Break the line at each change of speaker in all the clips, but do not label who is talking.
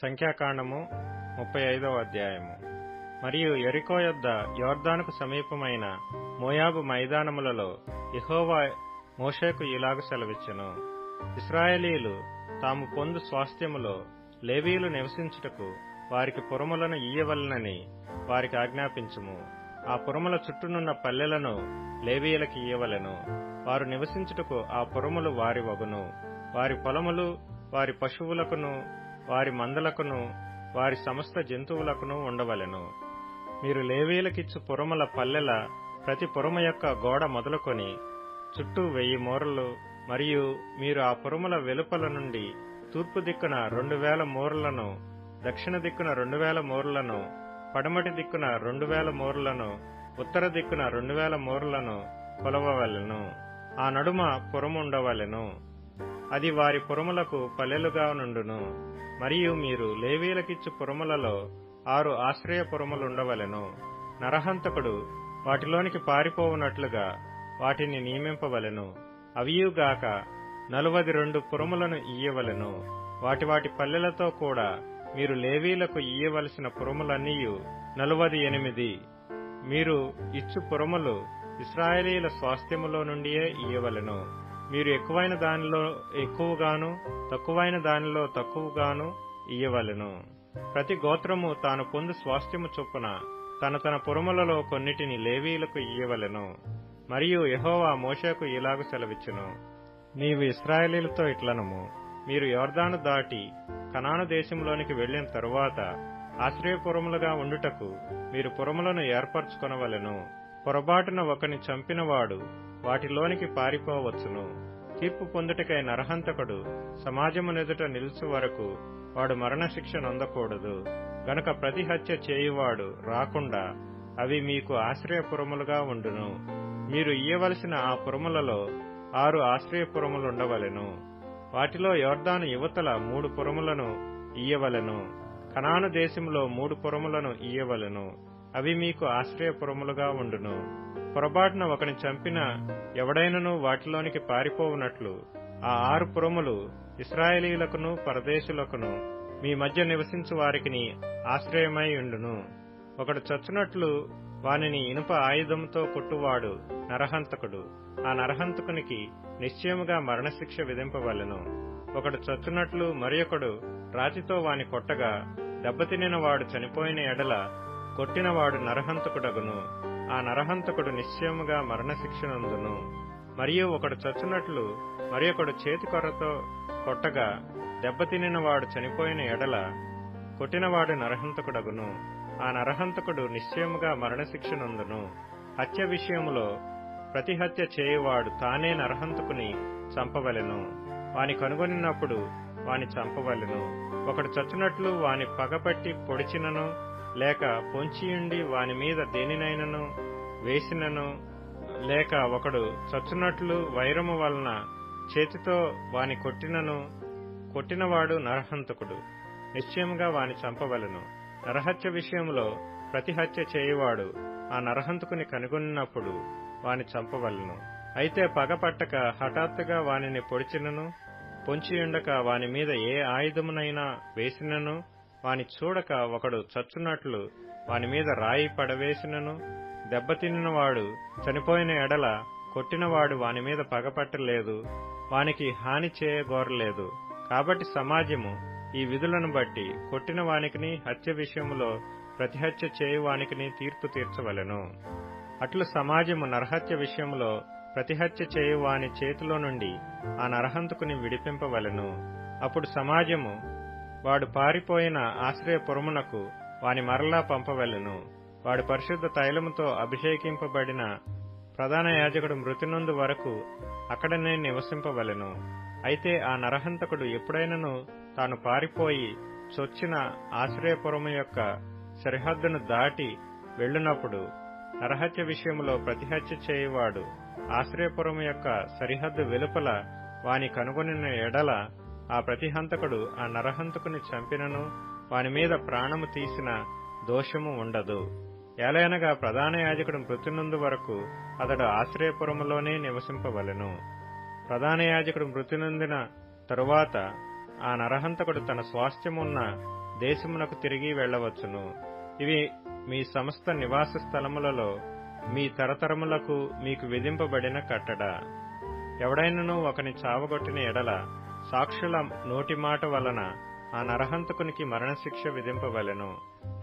సంఖ్యాకాండము 35వ అధ్యాయము. మరియు యెరికో యొద్ద యొర్దానుకు సమీపమైన మోయాబు మైదానములలో యెహోవా మోషేకు ఇలాగు సెలవిచ్చెను. ఇశ్రాయేలీయులు తాము పొందు స్వాస్థ్యములో లేవీయులు నివసించుటకు వారికి పురములను ఇయ్యవలెనని వారికి ఆజ్ఞాపించుము. ఆ పురముల చుట్టూనున్న పల్లెలను లేవీయులకి ఇయ్యవలెను. వారు నివసించుటకు ఆ పురములు వారి వగును. వారి పొలములు వారి పశువులకును వారి మందలకును వారి సమస్త జంతువులకును ఉండవలెను. మీరు లేవీయులకిచ్చు పురముల పల్లెల ప్రతి పురము యొక్క గోడ మొదలుకొని చుట్టూ 1000 మూరలు, మరియు మీరు ఆ పురముల వెలుపల నుండి తూర్పు దిక్కున 2000 మూరలను, దక్షిణ దిక్కున 2000 మూరలను, పడమటి దిక్కున 2000 మూరలను, ఉత్తర దిక్కున 2000 మూరలను కొలవవలెను. ఆ నడుమ పురము ఉండవలెను. అది వారి పురములకు పల్లెలుగా నుండును. మరియు మీరు లేవీయులకిచ్చు పురములలో 6 ఆశ్రయ పురములుండవలెను. నరహంతకుడు వాటిలోనికి పారిపోవునట్లుగా వాటిని నియమింపవలెను. అవియుగాక 42 పురములను ఇయ్యవలెను. వాటి వాటి పల్లెలతో కూడా మీరు లేవీయులకు ఇయ్యవలసిన పురములన్నీయు 48. మీరు ఇచ్చు పురములు ఇశ్రాయేలీయుల స్వాస్థ్యములో నుండియే ఇయ్యవలెను. మీరు ఎక్కువైన దానిలో ఎక్కువగాను, తక్కువైన దానిలో తక్కువగాను ఇయ్యవలెను. ప్రతి గోత్రము తాను పొందు స్వాస్థ్యము చొప్పున తన తన పురములలో కొన్నిటిని లేవీయులకు ఇయ్యవలెను. మరియు యెహోవా మోషేకు ఇలాగు సెలవిచ్చెను. నీవు ఇశ్రాయేలీయులతో ఇట్లనుము, మీరు యొర్దాను దాటి కనాను దేశంలోనికి వెళ్లిన తరువాత ఆశ్రయపురములుగా ఉండుటకు మీరు పురములను ఏర్పరచుకొనవలెను. పొరబాటున ఒకని చంపినవాడు వాటిలోనికి పారిపోవచ్చును. తీర్పు పొందుటకై నరహంతకుడు సమాజమునెదుట నిలుచు వరకు వాడు మరణశిక్ష నొందకూడదు. గనుక ప్రతి హత్య చేయువాడు రాకుండా అవి మీకు ఆశ్రయపురములుగా ఉండును. మీరు ఇయ్యవలసిన ఆ పురములలో 6 ఆశ్రయపురములుండవలెను. వాటిలో యొర్దాను యువతల 3 పురములను ఇయ్యవలెను. కనాను దేశంలో 3 పురములను ఇయ్యవలెను. అవి మీకు ఆశ్రయపురములుగా ఉండును. పొరబాటున ఒకని చంపిన ఎవడైనను వాటిలోనికి పారిపోవునట్లు ఆ 6 పురములు ఇశ్రాయేలీయులకును పరదేశులకును మీ మధ్య నివసించు వారికిని ఆశ్రయమై ఉండును. ఒకడు చచ్చునట్లు వానిని ఇనుప ఆయుధంతో కొట్టువాడు నరహంతకుడు. ఆ నరహంతకునికి నిశ్చయముగా మరణశిక్ష విధింపవలెను. ఒకడు చచ్చునట్లు మరియొకడు రాతితో వాని కొట్టగా దెబ్బతినిన వాడు చనిపోయిన ఎడల కొట్టినవాడు నరహంతకుడగును. ఆ నరహంతకుడు నిశ్చయముగా మరణశిక్ష నందును. మరియు ఒకడు చచ్చునట్లు మరియొకడు చేతికొర్రతో కొట్టగా దెబ్బతినిన వాడు చనిపోయిన ఎడల కొట్టినవాడు నరహంతకుడగును. ఆ నరహంతకుడు నిశ్చయముగా మరణశిక్ష నందును. హత్య విషయములో ప్రతి హత్య చేయువాడు తానే నరహంతకుని చంపవలెను. వాని కనుగొనినప్పుడు వాని చంపవలెను. ఒకడు చచ్చునట్లు వాని పగపట్టి పొడిచినను లేక పొంచియుండి వాని మీద దేనినైనను వేసినను, లేక ఒకడు చచ్చునట్లు వైరము వలన చేతితో వాని కొట్టినను, కొట్టినవాడు నరహంతకుడు. నిశ్చయముగా వాని చంపవలెను. నరహత్య విషయంలో ప్రతి హత్య చేయువాడు ఆ నరహంతకుని కనుగొన్నప్పుడు వాని చంపవలెను. అయితే పగపట్టక హఠాత్తుగా వానిని పొడిచినను, పొంచియుండక వాని మీద ఏ ఆయుధమునైనా వేసినను, వాని చూడక ఒకడు చచ్చునట్లు వాని మీద రాయి పడవేసినను, దెబ్బతినినవాడు చనిపోయిన ఎడల కొట్టినవాడు వాని మీద పగపట్టలేదు, వానికి హాని చేయగోరలేదు. కాబట్టి సమాజము ఈ విధులను బట్టి కొట్టిన వానికిని హత్య విషయములో ప్రతి హత్య చేయువానికిని తీర్పు తీర్చవలెను. అట్లు సమాజము నరహత్య విషయములో ప్రతి హత్య చేయువాని చేతిలో నుండి ఆ నరహంతకుని విడిపింపవలెను. అప్పుడు సమాజము వాడు పారిపోయిన ఆశ్రయపురమునకు వాని మరలా పంపవలెను. వాడు పరిశుద్ధ తైలముతో అభిషేకింపబడిన ప్రధాన యాజకుడు మృతి నొందు వరకు అక్కడనే నివసింపవలెను. అయితే ఆ నరహంతకుడు ఎప్పుడైనను తాను పారిపోయి చొచ్చిన ఆశ్రయపురము యొక్క సరిహద్దును దాటి వెళ్ళునప్పుడు నరహత్య విషయములో ప్రతిహత్య చేయువాడు ఆశ్రయపురము యొక్క సరిహద్దు వెలుపల వాని కనుగొనిన ఎడల ఆ ప్రతిహంతకుడు ఆ నరహంతకుని చంపినను వాని మీద ప్రాణము తీసిన దోషము ఉండదు. ఏలయనగా ప్రధాన యాజకుడు మృతి నొందు వరకు అతడు ఆశ్రయపురములోనే నివసింపవలెను. ప్రధాన యాజకుడు మృతి నొందిన తరువాత ఆ నరహంతకుడు తన స్వాస్థ్యమున్న దేశమునకు తిరిగి వెళ్లవచ్చును. ఇవి మీ సమస్త నివాస స్థలములలో మీ తరతరములకు మీకు విధింపబడిన కట్టడ. ఎవడైనను ఒకని చావగొట్టిన ఎడల సాక్షుల నోటి మాట వలన ఆ నరహంతకునికి మరణశిక్ష విధింపవలెను.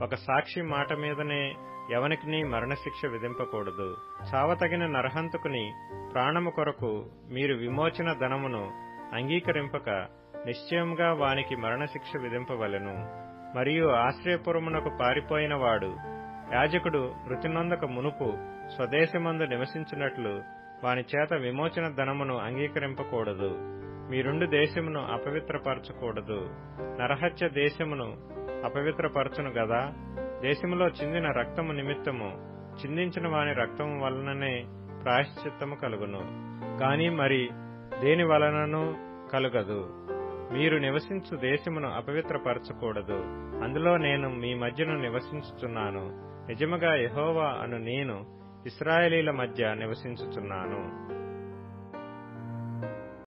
ఒక సాక్షి మాట మీదనే ఎవనికిని మరణశిక్ష విధింపకూడదు. చావతగిన నరహంతకుని ప్రాణము కొరకు మీరు విమోచన ధనమును అంగీకరింపక నిశ్చయముగా వానికి మరణశిక్ష విధింపవలెను. మరియు ఆశ్రయపురమునకు పారిపోయిన వాడు యాజకుడు మృతి నొందక మునుపు స్వదేశమందు నివసించినట్లు వాని చేత విమోచన ధనమును అంగీకరింపకూడదు. మీ రెండు దేశమును అపవిత్రపరచకూడదు. నరహత్య దేశమును అపవిత్రపరచును గదా. దేశములో చిందిన రక్తము నిమిత్తము చిందించిన వాని రక్తము వలననే ప్రాయశ్చిత్తము కలుగును, గాని మరి దేని వలనను కలుగదు. మీరు నివసించు దేశమును అపవిత్రపరచకూడదు. అందులో నేను మీ మధ్యను నివసించుచున్నాను. నిజముగా యెహోవా అను నేను ఇశ్రాయేలీల మధ్య నివసించుచున్నాను.